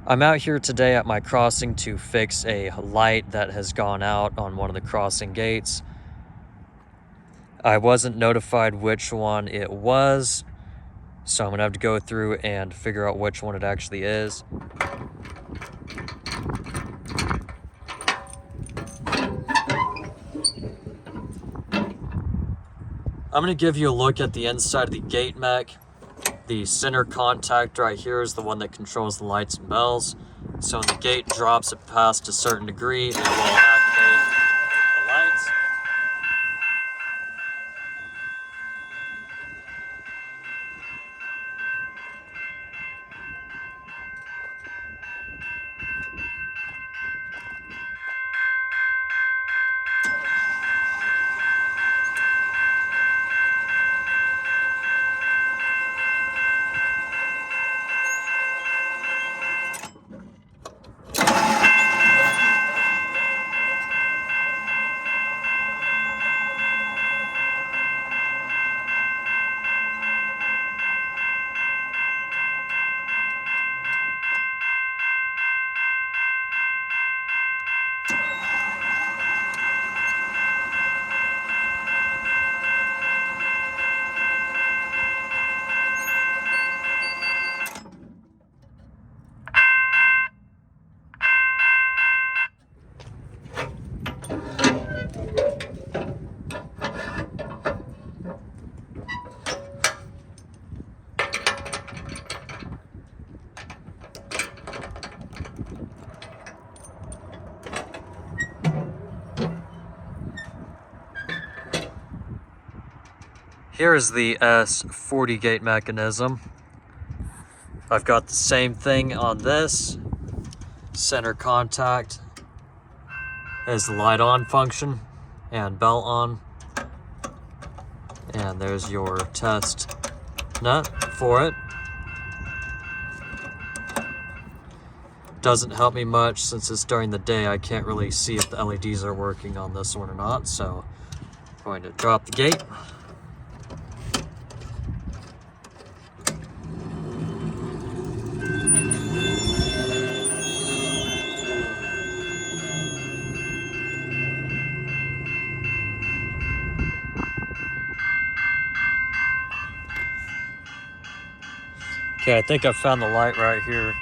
I'm out here today at my crossing to fix a light that has gone out on one of the crossing gates. I wasn't notified which one it was, so I'm gonna have to go through and figure out which one it actually is. I'm gonna give you a look at the inside of the gate mech. The center contact right here is the one that controls the lights and bells. So when the gate drops it past a certain degree, it will activate the lights. Here is the S40 gate mechanism. I've got the same thing on this. Center contact is the light on function and bell on. And there's your test nut for it. Doesn't help me much since it's during the day. I can't really see if the LEDs are working on this one or not, so I'm going to drop the gate. Okay, I think I found the light right here.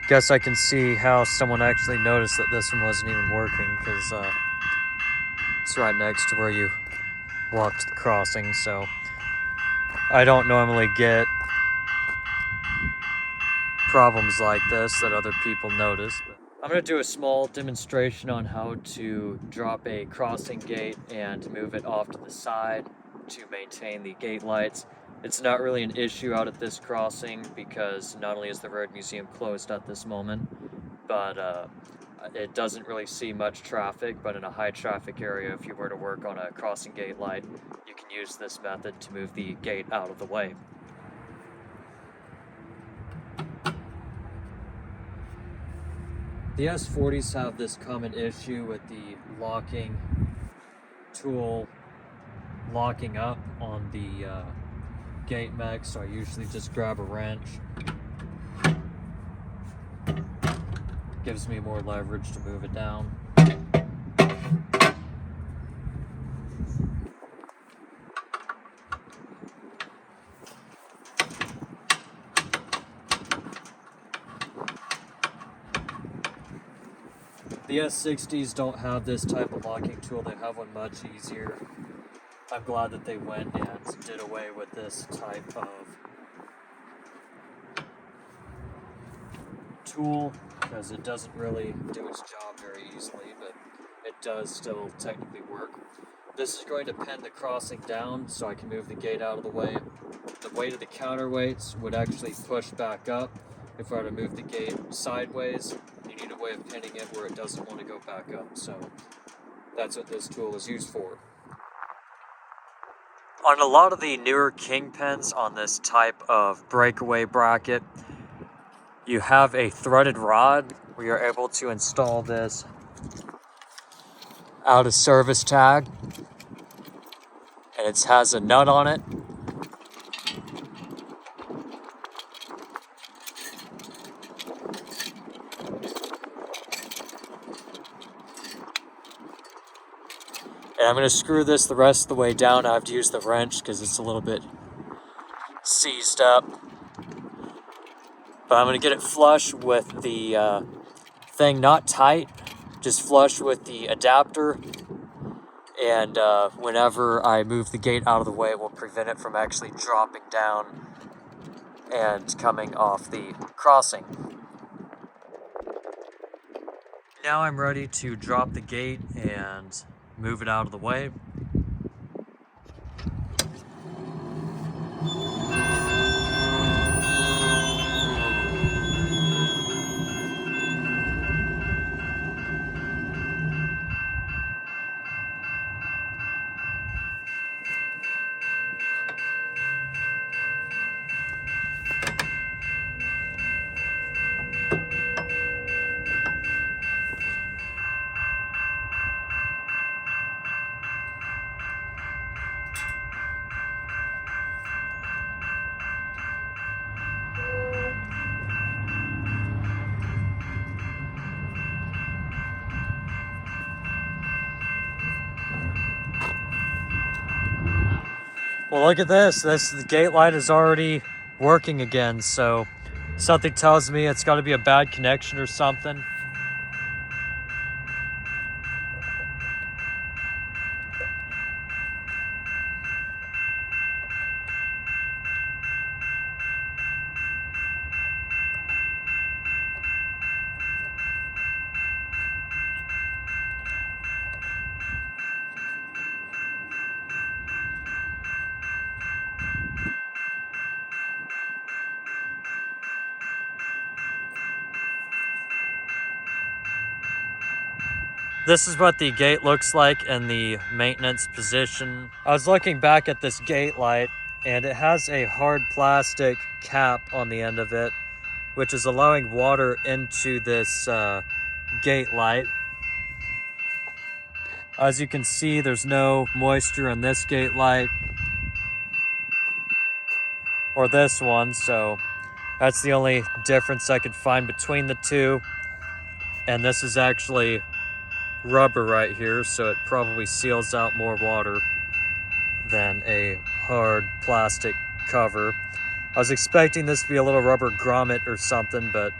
Guess I can see how someone actually noticed that this one wasn't even working, because it's right next to where you walked the crossing, so I don't normally get problems like this that other people notice. But I'm going to do a small demonstration on how to drop a crossing gate and move it off to the side to maintain the gate lights. It's not really an issue out at this crossing because not only is the road museum closed at this moment, but it doesn't really see much traffic. But in a high traffic area, if you were to work on a crossing gate light, you can use this method to move the gate out of the way. The S40s have this common issue with the locking tool locking up on the gate mech, so I usually just grab a wrench. Gives me more leverage to move it down. The S60s don't have this type of locking tool. They have one much easier. I'm glad that they went and did away with this type of tool because it doesn't really do its job very easily, but it does still technically work. This is going to pin the crossing down so I can move the gate out of the way. The weight of the counterweights would actually push back up. If I were to move the gate sideways, you need a way of pinning it where it doesn't want to go back up. So that's what this tool is used for. On a lot of the newer kingpins on this type of breakaway bracket, you have a threaded rod where you're able to install this out of service tag. and it has a nut on it. And I'm going to screw this the rest of the way down. I have to use the wrench because it's a little bit seized up. But I'm going to get it flush with the thing, not tight, just flush with the adapter. And whenever I move the gate out of the way, it will prevent it from actually dropping down and coming off the crossing. Now I'm ready to drop the gate and move it out of the way. Well, look at this. The gate light is already working again, so something tells me it's got to be a bad connection or something. This is what the gate looks like in the maintenance position. I was looking back at this gate light, and it has a hard plastic cap on the end of it, which is allowing water into this gate light. As you can see, there's no moisture in this gate light or this one, so that's the only difference I could find between the two. And this is actually rubber right here, so it probably seals out more water than a hard plastic cover. I was expecting this to be a little rubber grommet or something, but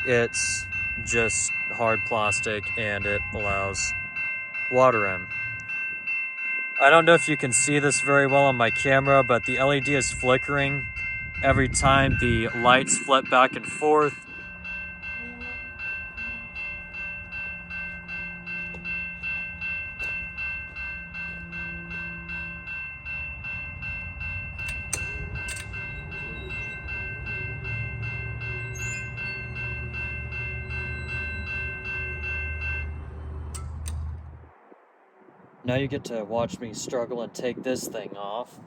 it's just hard plastic and it allows water in. I don't know if you can see this very well on my camera, but the LED is flickering every time the lights flip back and forth. Now you get to watch me struggle and take this thing off.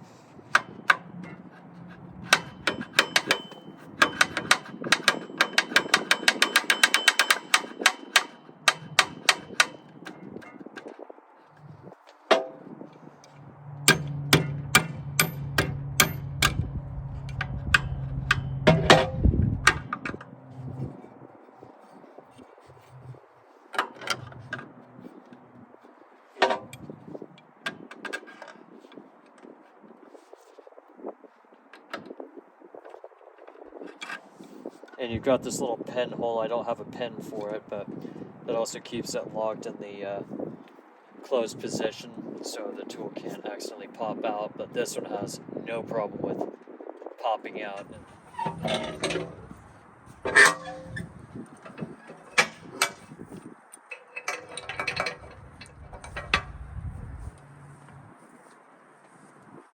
And you've got this little pinhole. I don't have a pin for it, but it also keeps it locked in the closed position so the tool can't accidentally pop out. But this one has no problem with popping out.